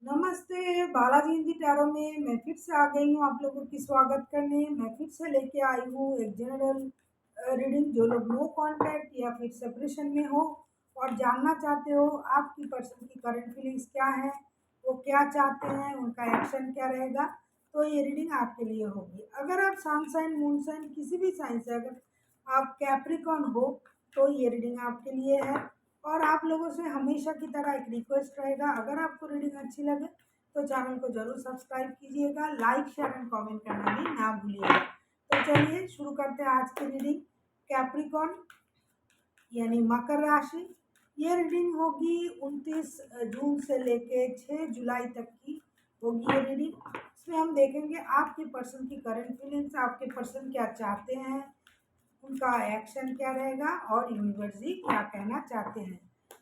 नमस्ते, बालाजी हिंदी टैरो में मैं फिर से आ गई हूँ आप लोगों की स्वागत करने। मैं फिर से लेके आई हूँ एक जनरल रीडिंग। जो लोग नो कांटेक्ट या फिर सेपरेशन में हो और जानना चाहते हो आपकी पर्सन की करंट फीलिंग्स क्या है, वो क्या चाहते हैं, उनका एक्शन क्या रहेगा, तो ये रीडिंग आपके लिए होगी। अगर आप सन साइन, मून साइन, किसी भी साइन से अगर आप कैप्रिकॉन हो तो ये रीडिंग आपके लिए है। और आप लोगों से हमेशा की तरह एक रिक्वेस्ट रहेगा, अगर आपको रीडिंग अच्छी लगे तो चैनल को जरूर सब्सक्राइब कीजिएगा, लाइक शेयर एंड कमेंट करना भी ना भूलिएगा। तो चलिए शुरू करते हैं आज की रीडिंग। कैप्रिकॉन यानी मकर राशि, ये रीडिंग होगी 29 जून से लेके 6 जुलाई तक की होगी ये रीडिंग। इसमें हम देखेंगे आपके पर्सन की करंट फीलिंग्स, आपके पर्सन क्या चाहते हैं, उनका एक्शन क्या रहेगा और यूनिवर्स जी क्या कहना चाहते हैं।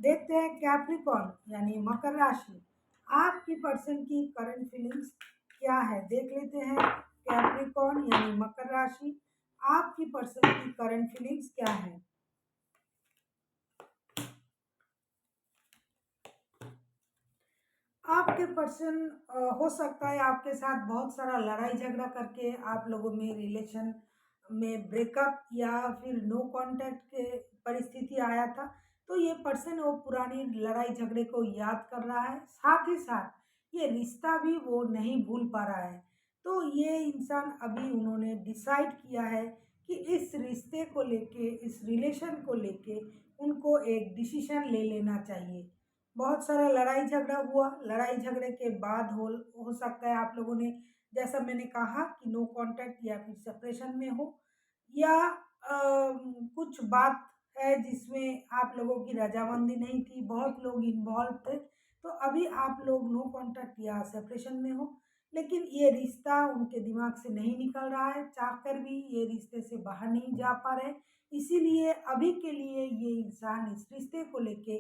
देखते हैं कैप्रिकॉन यानी मकर राशि, आपकी पर्सन की करंट फीलिंग्स क्या है, देख लेते हैं। कैप्रिकॉन यानी मकर राशि, आपकी पर्सन की करंट फीलिंग्स क्या है। आपके पर्सन हो सकता है आपके साथ बहुत सारा लड़ाई झगड़ा करके आप लोगों में रिलेशन में ब्रेकअप या फिर नो कांटेक्ट के परिस्थिति आया था। तो ये पर्सन वो पुरानी लड़ाई झगड़े को याद कर रहा है, साथ ही साथ ये रिश्ता भी वो नहीं भूल पा रहा है। तो ये इंसान अभी उन्होंने डिसाइड किया है कि इस रिश्ते को लेके, इस रिलेशन को लेके उनको एक डिसीजन ले लेना चाहिए। बहुत सारा लड़ाई झगड़ा हुआ, लड़ाई झगड़े के बाद हो सकता है आप लोगों ने, जैसा मैंने कहा कि नो कांटेक्ट या फिर सेपरेशन में हो, या कुछ बात है जिसमें आप लोगों की रजामंदी नहीं थी, बहुत लोग इन्वॉल्व थे। तो अभी आप लोग नो कांटेक्ट या सेपरेशन में हो, लेकिन ये रिश्ता उनके दिमाग से नहीं निकल रहा है, चाहकर भी ये रिश्ते से बाहर नहीं जा पा रहे। इसीलिए अभी के लिए ये इंसान इस रिश्ते को लेके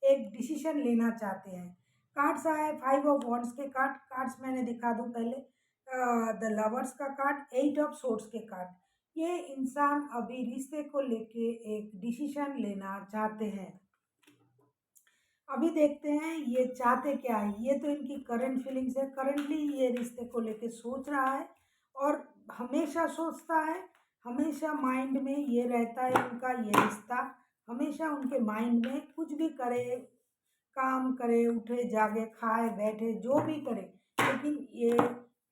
एक डिसीजन लेना चाहते हैं। कार्ड्स आए 5 ऑफ वॉन्ड्स के कार्ड, कार्ड्स मैंने दिखा दूं पहले। द लवर्स का कार्ड, 8 ऑफ सोर्ड्स के कार्ड। ये इंसान अभी रिश्ते को लेके एक डिसीजन लेना चाहते हैं। अभी देखते हैं ये चाहते क्या है। ये तो इनकी करंट फीलिंग्स है, करंटली ये रिश्ते को लेके सोच रहा है और हमेशा सोचता है, हमेशा माइंड में ये रहता है उनका ये रिश्ता। हमेशा उनके माइंड में कुछ भी करे, काम करे, उठे जागे, खाए बैठे, जो भी करे, लेकिन ये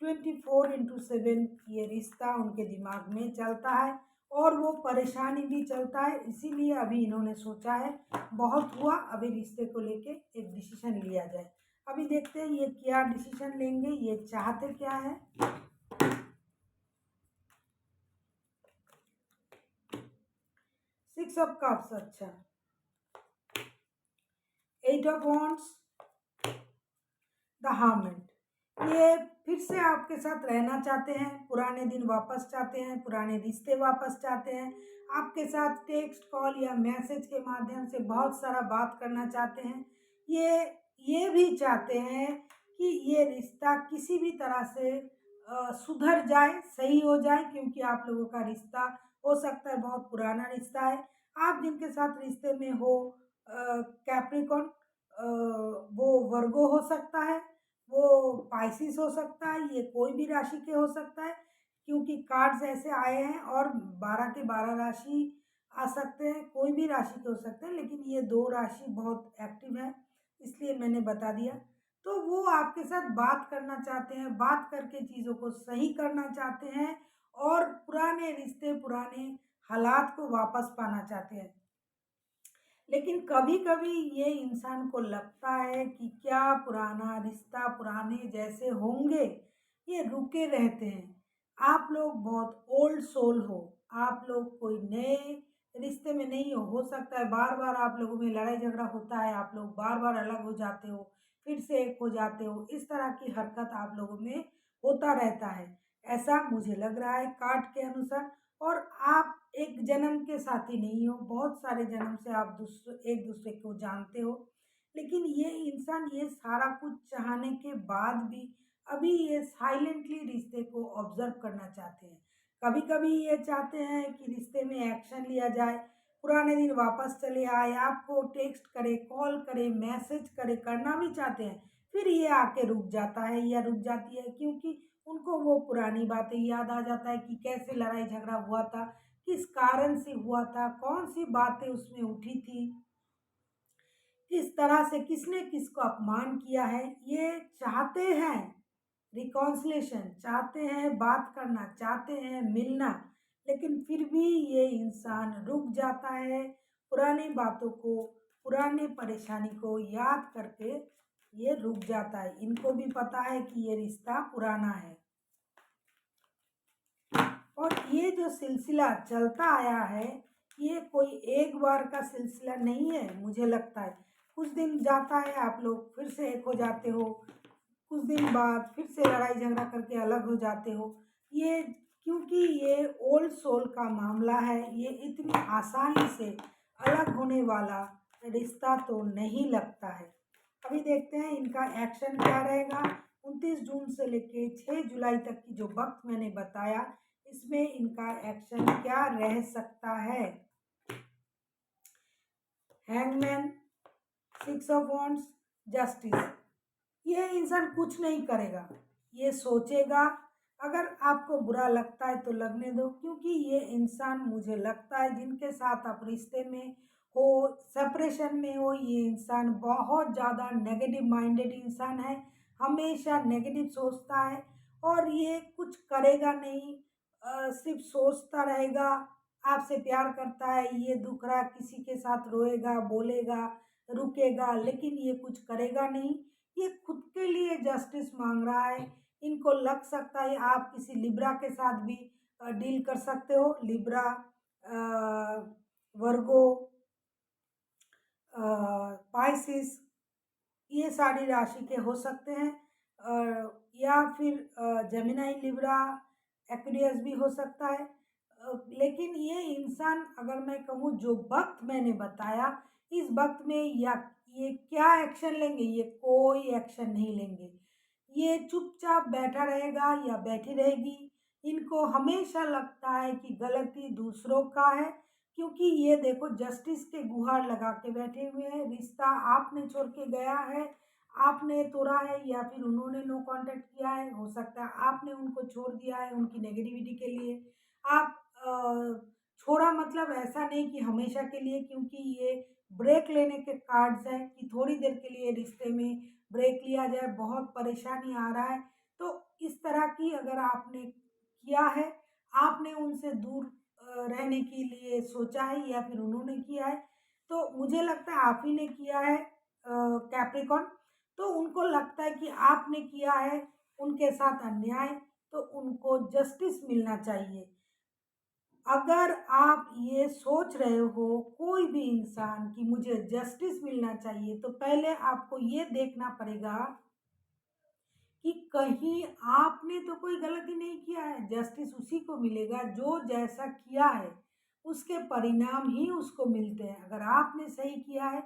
24/7 ये रिश्ता उनके दिमाग में चलता है और वो परेशानी भी चलता है। इसीलिए अभी इन्होंने सोचा है बहुत हुआ, अभी रिश्ते को लेके एक डिसीजन लिया जाए। अभी देखते हैं ये क्या डिसीजन लेंगे, ये चाहते क्या है। 6 ऑफ कप्स, अच्छा, 8 ऑफ वॉन्ड्स, द हर्मिट। ये फिर से आपके साथ रहना चाहते हैं, पुराने दिन वापस चाहते हैं, पुराने रिश्ते वापस चाहते हैं। आपके साथ टेक्स्ट, कॉल या मैसेज के माध्यम से बहुत सारा बात करना चाहते हैं। ये भी चाहते हैं कि ये रिश्ता किसी भी तरह से सुधर जाए, सही हो जाए, क्योंकि आप लोगों का रिश्ता हो सकता है बहुत पुराना रिश्ता है। आप जिनके साथ रिश्ते में हो कैप्रिकॉन, वो वर्गो हो सकता है, वो पाइसिस हो सकता है, ये कोई भी राशि के हो सकता है, क्योंकि कार्ड्स ऐसे आए हैं और 12 के 12 राशि आ सकते हैं, कोई भी राशि के हो सकते हैं, लेकिन ये 2 राशि बहुत एक्टिव है, इसलिए मैंने बता दिया। तो वो आपके साथ बात करना चाहते हैं, बात करके चीज़ों को सही करना चाहते हैं और पुराने रिश्ते, पुराने हालात को वापस पाना चाहते हैं। लेकिन कभी-कभी ये इंसान को लगता है कि क्या पुराना रिश्ता पुराने जैसे होंगे, ये रुके रहते हैं। आप लोग बहुत ओल्ड सोल हो, आप लोग कोई नए रिश्ते में नहीं हो सकता है बार-बार आप लोगों में लड़ाई झगड़ा होता है, आप लोग बार-बार अलग हो जाते हो, फिर से एक हो जाते हो, इस तरह की हरकत आप लोगों में होता रहता है, ऐसा मुझे लग रहा है कार्ड के अनुसार। और आप एक जन्म के साथी नहीं हो, बहुत सारे जन्म से आप एक दूसरे को जानते हो। लेकिन ये इंसान ये सारा कुछ चाहने के बाद भी अभी ये साइलेंटली रिश्ते को ऑब्जर्व करना चाहते हैं। कभी कभी ये चाहते हैं कि रिश्ते में एक्शन लिया जाए, पुराने दिन वापस चले आए, आपको टेक्स्ट करे, कॉल करे, मैसेज करे, करना भी चाहते हैं, फिर ये आके रुक जाता है या रुक जाती है, क्योंकि उनको वो पुरानी बातें याद आ जाता है कि कैसे लड़ाई झगड़ा हुआ था, किस कारण से हुआ था, कौन-सी बातें उसमें उठी थी, किस तरह से किसने किसको अपमान किया है। ये चाहते हैं रिकॉन्सिलेशन, चाहते हैं बात करना, चाहते हैं मिलना, लेकिन फिर भी ये इंसान रुक जाता है पुरानी बातों को, पुरानी परेशानी को याद करके ये रुक जाता है। इनको भी पता है कि ये रिश्ता पुराना है और ये जो सिलसिला चलता आया है, ये कोई एक बार का सिलसिला नहीं है। मुझे लगता है कुछ दिन जाता है, आप लोग फिर से एक हो जाते हो, कुछ दिन बाद फिर से लड़ाई झगड़ा करके अलग हो जाते हो। ये क्योंकि ये ओल्ड सोल का मामला है, ये इतनी आसानी से अलग होने वाला रिश्ता तो नहीं लगता है। अभी देखते हैं इनका एक्शन क्या रहेगा। 29 जून से लेके 6 जुलाई तक की जो वक्त मैंने बताया, इसमें इनका एक्शन क्या रह सकता है। Hangman, 6 of wands, justice. ये इंसान कुछ नहीं करेगा, ये सोचेगा। अगर आपको बुरा लगता है तो लगने दो, क्योंकि ये इंसान मुझे लगता है जिनके साथ आप रिश्ते में हो, सेपरेशन में हो, ये इंसान बहुत ज़्यादा नेगेटिव माइंडेड इंसान है, हमेशा नेगेटिव सोचता है और ये कुछ करेगा नहीं, सिर्फ सोचता रहेगा। आपसे प्यार करता है, ये दुख रहा किसी के साथ रोएगा, बोलेगा, रुकेगा, लेकिन ये कुछ करेगा नहीं। ये खुद के लिए जस्टिस मांग रहा है। इनको लग सकता है आप किसी लिब्रा के साथ भी डील कर सकते हो। लिब्रा, वर्गो, पाइसिस, ये सारी राशि के हो सकते हैं। या फिर जेमिनाई, लिब्रा, एक्वेरियस भी हो सकता है। लेकिन ये इंसान, अगर मैं कहूँ जो वक्त मैंने बताया, इस वक्त में या ये क्या एक्शन लेंगे, ये कोई एक्शन नहीं लेंगे। ये चुपचाप बैठा रहेगा या बैठी रहेगी। इनको हमेशा लगता है कि गलती दूसरों का है, क्योंकि ये देखो जस्टिस के गुहार लगा के बैठे हुए हैं। रिश्ता आपने छोड़ के गया है, आपने तोड़ा है, या फिर उन्होंने नो कांटेक्ट किया है। हो सकता है आपने उनको छोड़ दिया है उनकी नेगेटिविटी के लिए। आप छोड़ा मतलब ऐसा नहीं कि हमेशा के लिए, क्योंकि ये ब्रेक लेने के कार्ड्स हैं कि थोड़ी देर के लिए रिश्ते में ब्रेक लिया जाए, बहुत परेशानी आ रहा है। तो इस तरह की अगर आपने किया है, आपने उनसे दूर रहने के लिए सोचा है या फिर उन्होंने किया है, तो मुझे लगता है आप ही ने किया है कैप्रिकॉर्न। तो उनको लगता है कि आपने किया है उनके साथ अन्याय, तो उनको जस्टिस मिलना चाहिए। अगर आप ये सोच रहे हो कोई भी इंसान कि मुझे जस्टिस मिलना चाहिए, तो पहले आपको ये देखना पड़ेगा कि कहीं आपने तो कोई गलती नहीं किया है। जस्टिस उसी को मिलेगा जो जैसा किया है, उसके परिणाम ही उसको मिलते हैं। अगर आपने सही किया है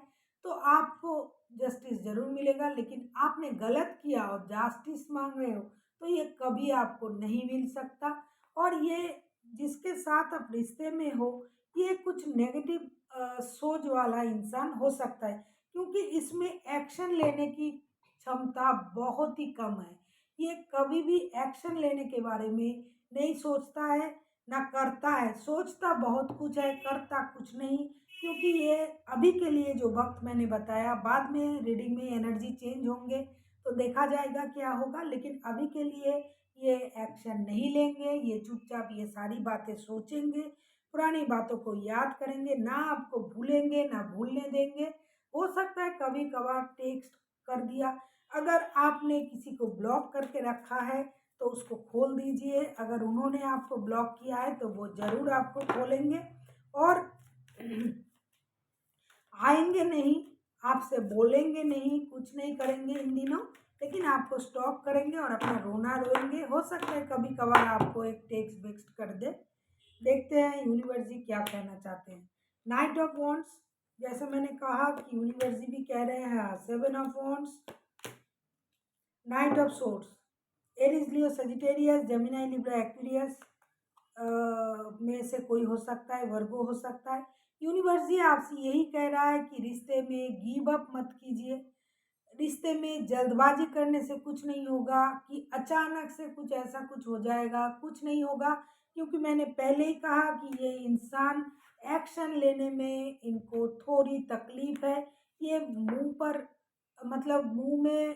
तो आपको जस्टिस ज़रूर मिलेगा, लेकिन आपने गलत किया और जस्टिस मांग रहे हो, तो ये कभी आपको नहीं मिल सकता। और ये जिसके साथ आप रिश्ते में हो, ये कुछ नेगेटिव सोच वाला इंसान हो सकता है, क्योंकि इसमें एक्शन लेने की क्षमता बहुत ही कम है। ये कभी भी एक्शन लेने के बारे में नहीं सोचता है, ना करता है। सोचता बहुत कुछ है, करता कुछ नहीं, क्योंकि ये अभी के लिए जो वक़्त मैंने बताया, बाद में रीडिंग में एनर्जी चेंज होंगे तो देखा जाएगा क्या होगा। लेकिन अभी के लिए ये एक्शन नहीं लेंगे, ये चुपचाप ये सारी बातें सोचेंगे, पुरानी बातों को याद करेंगे, ना आपको भूलेंगे, ना भूलने देंगे। हो सकता है कभी-कभार टेक्स्ट कर दिया। अगर आपने किसी को ब्लॉक करके रखा है तो उसको खोल दीजिए। अगर उन्होंने आपको ब्लॉक किया है तो वो ज़रूर आपको खोलेंगे और आएँगे नहीं, आपसे बोलेंगे नहीं, कुछ नहीं करेंगे इन दिनों, लेकिन आपको स्टॉक करेंगे और अपना रोना रोएँगे। हो सकता है कभी-कभार आपको एक टेक्स्ट वेक्स्ट कर दे। देखते हैं यूनिवर्स जी क्या कहना चाहते हैं। नाइट ऑफ वॉन्ड्स, जैसे मैंने कहा कि यूनिवर्स जी भी कह रहे हैं 7 of wands, night of swords, Aries, Leo, Sagittarius, Gemini, Libra, Aquarius में से कोई हो सकता है, वर्गो हो सकता है। यूनिवर्स जी आपसे यही कह रहा है कि रिश्ते में गिव अप मत कीजिए। रिश्ते में जल्दबाजी करने से कुछ नहीं होगा कि अचानक से कुछ ऐसा कुछ हो जाएगा, कुछ नहीं होगा, क्योंकि मैंने पहले ही कहा कि ये इंसान एक्शन लेने में इनको थोड़ी तकलीफ़ है। ये मुँह पर मतलब मुँह में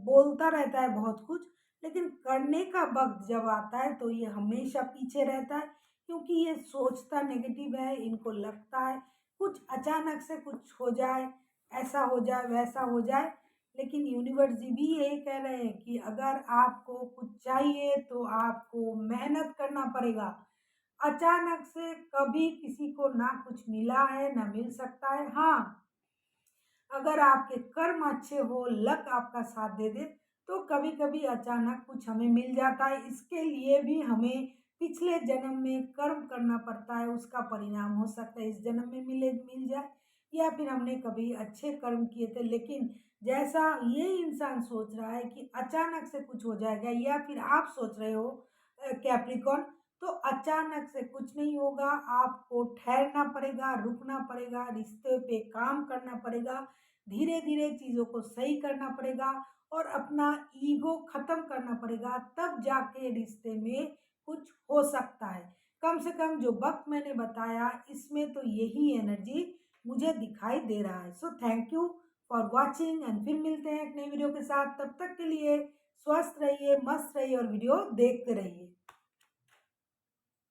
बोलता रहता है बहुत कुछ, लेकिन करने का वक़्त जब आता है तो ये हमेशा पीछे रहता है, क्योंकि ये सोचता नेगेटिव है, इनको लगता है कुछ अचानक से कुछ हो जाए, ऐसा हो जाए, वैसा हो जाए। लेकिन यूनिवर्स जी भी यही कह रहे हैं कि अगर आपको कुछ चाहिए तो आपको मेहनत करना पड़ेगा। अचानक से कभी किसी को ना कुछ मिला है, ना मिल सकता है। हाँ, अगर आपके कर्म अच्छे हो, लक आपका साथ दे दे, तो कभी-कभी अचानक कुछ हमें मिल जाता है। इसके लिए भी हमें पिछले जन्म में कर्म करना पड़ता है, उसका परिणाम हो सकता है इस जन्म में मिल जाए, या फिर हमने कभी अच्छे कर्म किए थे, लेकिन जैसा ये इंसान सोच रहा है कि अचानक से कुछ हो जाएगा, या फिर आप सोच रहे हो कैप्रिकॉर्न, तो अचानक से कुछ नहीं होगा। आपको ठहरना पड़ेगा, रुकना पड़ेगा, रिश्ते पे काम करना पड़ेगा, धीरे-धीरे चीज़ों को सही करना पड़ेगा और अपना ईगो ख़त्म करना पड़ेगा, तब जाके रिश्ते में कुछ हो सकता है। कम से कम जो वक़्त मैंने बताया, इसमें तो यही एनर्जी मुझे दिखाई दे रहा है। So thank you for watching and फिर मिलते हैं एक नई वीडियो के साथ। तब तक के लिए स्वस्थ रहिए, मस्त रहिए और वीडियो देखते रहिए।